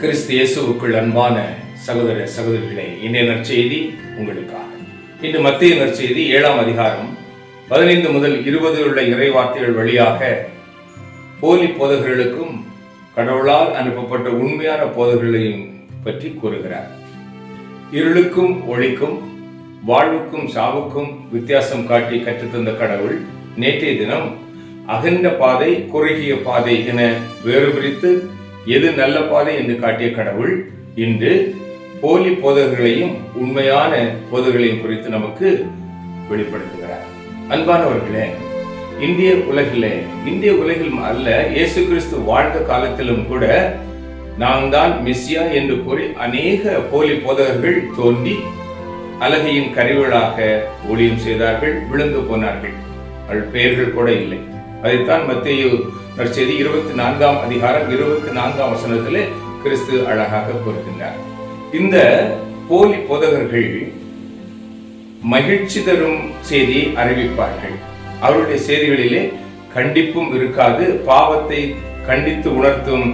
கிறிஸ்து இயேசுவுக்குள் அன்பான சகோதர சகோதரிகளே, இன்றைய நற்செய்தி உங்களுக்காக. இன்று மத்திய நற்செய்தி 7ஆம் அதிகாரம் 15 முதல் 20 உள்ள இறைவார்த்தைகள் வழியாக போலி போதகர்களுக்கும் கடவுளால் அனுப்பப்பட்ட உண்மையான போதகர்களையும் பற்றி கூறுகிறார். இருளுக்கும் ஒளிக்கும், வாழ்வுக்கும் சாவுக்கும் வித்தியாசம் காட்டி கற்றுத்தந்த கடவுள் நேற்றைய தினம் அகன்ற பாதை, குறுகிய பாதை என வேறு பிரித்து எது நல்ல பாதை என்று காட்டிய கடவுள் இன்று போலி போதகர்களையும் உண்மையான போதகர்களையும் குறித்து நமக்கு வெளிப்படுத்துகிறார். அன்பானவர்களே, இந்திய உலகில் அல்ல, இயேசு கிறிஸ்து வாழ்ந்த காலத்திலும் கூட நான் தான் மெசியா என்று கூறி அநேக போலி போதகர்கள் தோன்றி அலகையின் கருவிகளாக ஊழியம் செய்தார்கள், விழுந்து போனார்கள். அவள் பெயர்கள் கூட இல்லை. அதைத்தான் மத்தேயு நற்செய்தி 24ஆம் அதிகாரம் 24ஆம் வசனத்திலே கிறிஸ்து அழகாக கூறுகின்றார். இந்த போலி போதகர்கள் மகிழ்ச்சி தரும் செய்தியை அறிவிப்பார்கள். அவருடைய செய்திகளிலே கண்டிப்பும் இருக்காது, பாவத்தை கண்டித்து உணர்த்தும்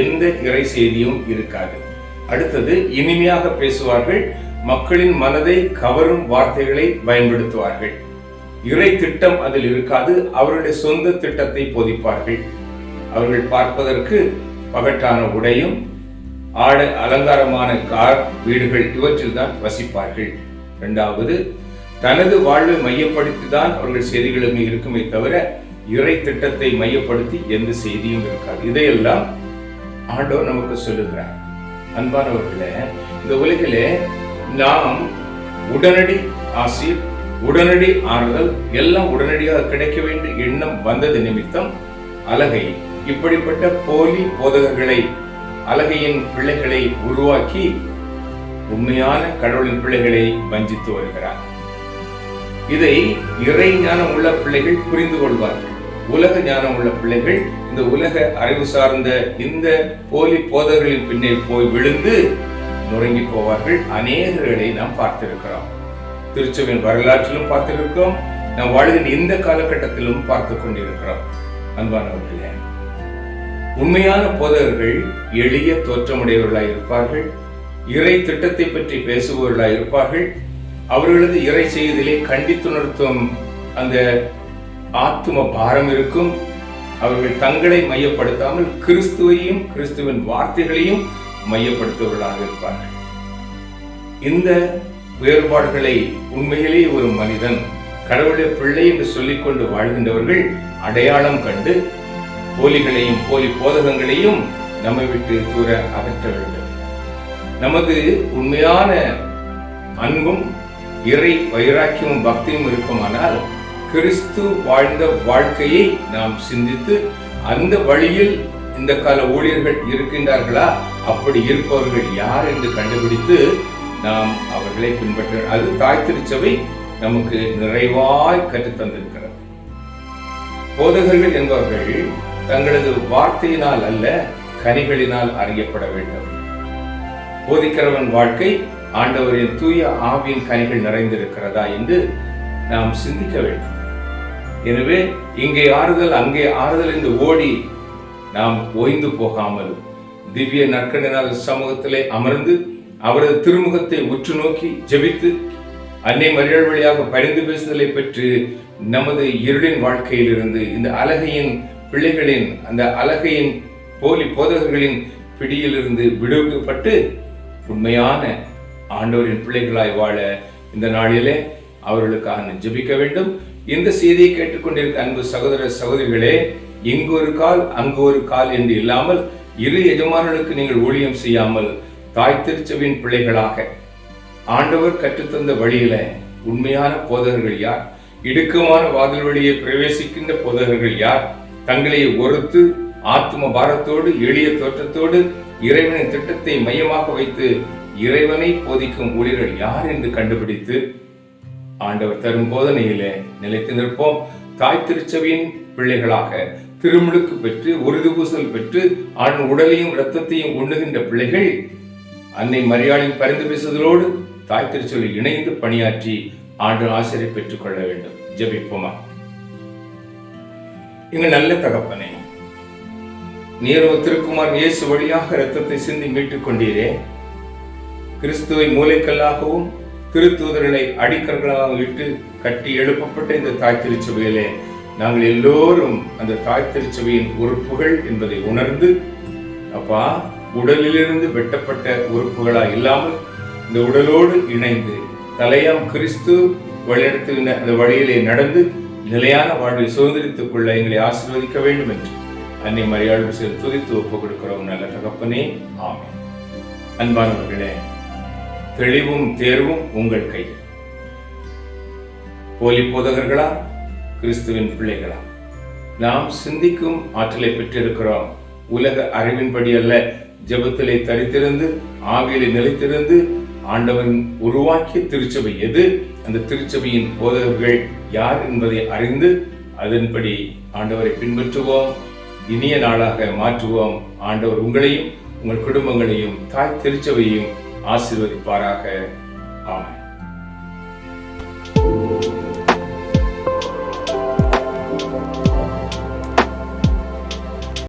எந்த இறை செய்தியும் இருக்காது. அடுத்தது, இனிமையாக பேசுவார்கள், மக்களின் மனதை கவரும் வார்த்தைகளை பயன்படுத்துவார்கள். இறை திட்டம் அதில் இருக்காது, அவருடைய சொந்த திட்டத்தை போதிப்பார்கள். அவர்கள் பார்ப்பதற்கு பகட்டான உடையும் அலங்காரமான கார், வீடுகள் இவற்றில் தான் வசிப்பார்கள். இரண்டாவது, தனது வாழ்வை மையப்படுத்தி தான் அவர்கள் செய்திகளுமே இருக்குமே தவிர இறை திட்டத்தை மையப்படுத்தி எந்த செய்தியும் இருக்காது. இதையெல்லாம் ஆண்டவர் நமக்கு சொல்லுகிறார். அன்பானவர்களே, இந்த உலகிலே நாம் உடனடி ஆசீர், உடனடி ஆறுதல், எல்லாம் உடனடியாக கிடைக்க வேண்டிய எண்ணம் வந்தது நிமித்தம் அலகை இப்படிப்பட்ட போலி போதகர்களை, அலகையின் பிள்ளைகளை உருவாக்கி உண்மையான கடவுளின் பிள்ளைகளை வஞ்சித்து வருகிறார். இதை இறை ஞானம் உள்ள பிள்ளைகள் புரிந்து கொள்வார்கள். உலக ஞானம் உள்ள பிள்ளைகள் இந்த உலக அறிவு சார்ந்த இந்த போலி போதகர்களின் பின்னே போய் விழுந்து நுறங்கி போவார்கள். அநேகர்களை நாம் பார்த்திருக்கிறோம். திருச்சபையின் வரலாற்றிலும் பார்த்திருக்கிறோம், நாம் வாழ்கின்ற இந்த காலகட்டத்திலும் பார்த்து கொண்டிருக்கிறோம். அன்பானவர்களே, உண்மையான போதகர்கள் எளிய தோற்றமுடையவர்களாய் இருப்பார்கள், இறை திட்டத்தை பற்றி பேசுபவர்களாய் இருப்பார்கள். அவர்களது இறை செய்தியிலே கண்டித்துணர்த்தும் அந்த ஆத்தும பாரம் இருக்கும். அவர்கள் தங்களை மையப்படுத்தாமல் கிறிஸ்துவையும் கிறிஸ்துவின் வார்த்தைகளையும் மையப்படுத்துபவர்களாக இருப்பார்கள். இந்த வேறுபாடுகளை உண்மையிலே ஒரு மனிதன் கடவுளுடைய பிள்ளை என்று சொல்லிக்கொண்டு வாழ்கின்றவர்கள் அடையாளம் கண்டு போலிகளையும் போலி போதகங்களையும் நம்மை விட்டு தூர அகற்ற வேண்டும். நமது உண்மையான அன்பும் இறை வைராக்கியமும் பக்தியும் இருக்குமானால் கிறிஸ்து வாழ்ந்த வாழ்க்கையை நாம் சிந்தித்து அந்த வழியில் இந்த கால ஊழியர்கள் இருக்கின்றார்களா, அப்படி இருப்பவர்கள் யார் என்று கண்டுபிடித்து நாம் அவர்களை பின்பற்ற, அது தாய் திருச்சபை நமக்கு நிறைவாய் கற்றுத்தந்திருக்கிறது. போதகர்கள் என்பவர்கள் தங்களது வார்த்தையினால் அல்ல, கனிகளினால் அறியப்பட வேண்டும். போதிக்கிறவன் வாழ்க்கை ஆண்டவரின் தூய ஆவியின் கனிகள் நிறைந்திருக்கிறதா என்று நாம் சிந்திக்க வேண்டும். எனவே இங்கே ஆறுதல் அங்கே ஆறுதல் என்று ஓடி நாம் ஓய்ந்து போகாமல் திவ்ய நற்கனினால் சமூகத்திலே அமர்ந்து அவரது திருமுகத்தை உற்று நோக்கி ஜெபித்து அன்னை மரியாள் வழியாக பரிந்து பேசுதலை பெற்று நமது இருளின் வாழ்க்கையில் இருந்து இந்த அலகையின் பிள்ளைகளின், அந்த அலகையின் போலி போதகர்களின் பிடியிலிருந்து விடுவிக்கப்பட்டு உண்மையான ஆண்டவரின் பிள்ளைகளாய் வாழ இந்த நாளிலே அவர்களுக்காக ஜெபிக்க வேண்டும். இந்த செய்தியை கேட்டுக்கொண்டிருக்க அன்பு சகோதர சகோதரிகளே, இங்கு ஒரு கால் அங்கு ஒரு கால் என்று இல்லாமல் இரு எஜமானர்களுக்கு நீங்கள் ஊழியம் செய்யாமல் தாய் திருச்சபையின் பிள்ளைகளாக ஆண்டவர் கற்றுத்தந்த வழியில உண்மையான போதகர்கள் யார், இடுக்கமான வாதில் வழியை பிரவேசிக்கின்ற போதகர்கள் யார், தங்களை ஒருத்து ஆத்ம பாரத்தோடு எளிய தோற்றத்தோடு இறைவனின் திட்டத்தை மையமாக வைத்து இறைவனை போதிக்கும் ஊழியர்கள் யார் என்று கண்டுபிடித்து ஆண்டவர் தரும் போதனையிலே நிலைத்து நிற்போம். தாய் திருச்சபையின் பிள்ளைகளாக திருமுழுக்கு பெற்று உறுதி பூசல் பெற்று ஆண் உடலையும் இரத்தத்தையும் உண்ணுகின்ற பிள்ளைகள் அன்னை மரியாளின் பரிந்து பேசுதலோடு தாய் திருச்சபையில் இணைந்து பணியாற்றி ஆண்டு ஆசிரியை பெற்றுக் கொள்ள வேண்டும். ஜெபிப்போமா. எங்கள் நல்ல தகப்பனே, நீரோ திருக்குமார் இயேசு வழியாக இரத்தத்தை சிந்தி மீட்டுக் கொண்டீரே. கிறிஸ்துவை மூலைக்கல்லாகவும் திருத்தூதர்களை அடிக்கற்களாக இட்டு கட்டி எழுப்பப்பட்ட இந்த தாய் திருச்சபையிலே நாங்கள் எல்லோரும் அந்த தாய் திருச்சபையின் உறுப்புகள் என்பதை உணர்ந்து, அப்பா, உடலிலிருந்து வெட்டப்பட்ட உறுப்புகளா இல்லாமல் இந்த உடலோடு இணைந்து தலையாம் கிறிஸ்து வழிநடத்துகின்ற அந்த வழியிலே நடந்து நிலையான வாழ்வை சுதந்திரித்துக் கொள்ள எங்களை ஆசீர்வதிக்க வேண்டும் என்று அன்னை மரியாதை செய்து துதித்து ஒப்புக் கொடுக்கிறோம் நல்ல தகப்பனே. ஆமென். அன்பானவர்களே, தெளிவும் தேர்வும் உங்கள் கையில். போலி போதகர்களா, கிறிஸ்துவின் பிள்ளைகளா? நாம் சிந்திக்கும் ஆற்றலை பெற்றிருக்கிறோம். உலக அறிவின்படி அல்ல, ஜெபத்திலே தரித்திருந்து ஆவியிலே நிலைத்திருந்து ஆண்டவன் உருவாக்கிய திருச்சபை எது, அந்த திருச்சபையின் போதகர்கள் யார் என்பதை அறிந்து அதன்படி ஆண்டவரை பின்பற்றுவோம். இனிய நாளாக மாற்றுவோம். ஆண்டவர் உங்களையும் உங்கள் குடும்பங்களையும் தாய் திருச்சபையையும் ஆசீர்வதிப்பாராக. ஆமென்.